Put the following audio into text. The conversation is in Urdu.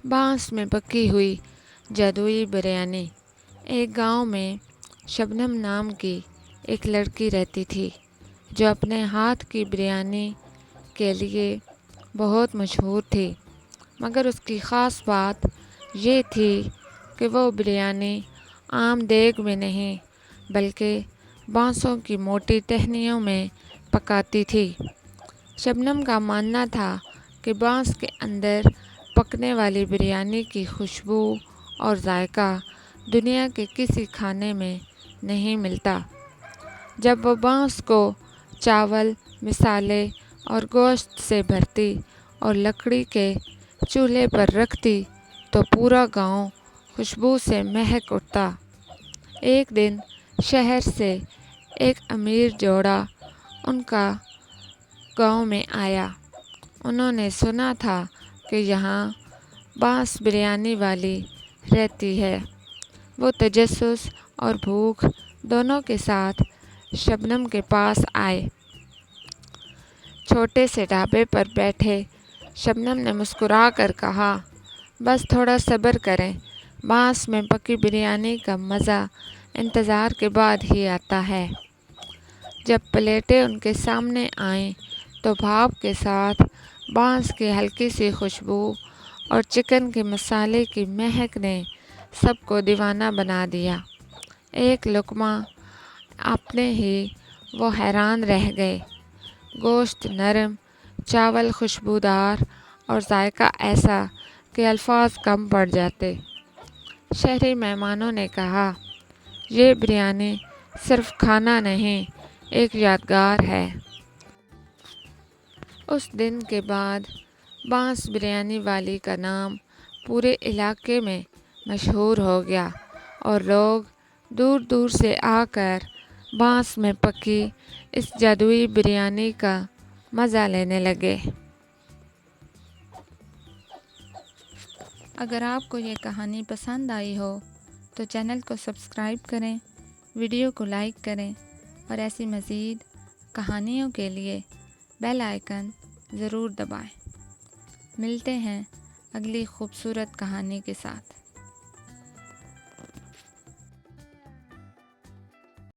بانس میں پکی ہوئی جادوئی بریانی۔ ایک گاؤں میں شبنم نام کی ایک لڑکی رہتی تھی جو اپنے ہاتھ کی بریانی کے لیے بہت مشہور تھی، مگر اس کی خاص بات یہ تھی کہ وہ بریانی عام دیگ میں نہیں بلکہ بانسوں کی موٹی ٹہنیوں میں پکاتی تھی۔ شبنم کا ماننا تھا کہ بانس کے اندر پکنے والی بریانی کی خوشبو اور ذائقہ دنیا کے کسی کھانے میں نہیں ملتا۔ جب وہ بانس کو چاول، مصالحے اور گوشت سے بھرتی اور لکڑی کے چولہے پر رکھتی تو پورا گاؤں خوشبو سے مہک اٹھتا۔ ایک دن شہر سے ایک امیر جوڑا ان کا گاؤں میں آیا۔ انہوں نے سنا تھا کہ یہاں بانس بریانی والی رہتی ہے۔ وہ تجسس اور بھوک دونوں کے ساتھ شبنم کے پاس آئے۔ چھوٹے سے ڈھابے پر بیٹھے شبنم نے مسکرا کر کہا، بس تھوڑا صبر کریں، بانس میں پکی بریانی کا مزہ انتظار کے بعد ہی آتا ہے۔ جب پلیٹیں ان کے سامنے آئیں تو بھاپ کے ساتھ بانس کی ہلکی سی خوشبو اور چکن کے مسالے کی مہک نے سب کو دیوانہ بنا دیا۔ ایک لقمہ اپنے ہی وہ حیران رہ گئے۔ گوشت نرم، چاول خوشبودار اور ذائقہ ایسا کہ الفاظ کم پڑ جاتے۔ شہری مہمانوں نے کہا، یہ بریانی صرف کھانا نہیں، ایک یادگار ہے۔ اس دن کے بعد بانس بریانی والی کا نام پورے علاقے میں مشہور ہو گیا اور لوگ دور دور سے آ کر بانس میں پکی اس جادوئی بریانی کا مزہ لینے لگے۔ اگر آپ کو یہ کہانی پسند آئی ہو تو چینل کو سبسکرائب کریں، ویڈیو کو لائک کریں اور ایسی مزید کہانیوں کے لیے بیل آئیکن ضرور دبائیں۔ ملتے ہیں اگلی خوبصورت کہانی کے ساتھ۔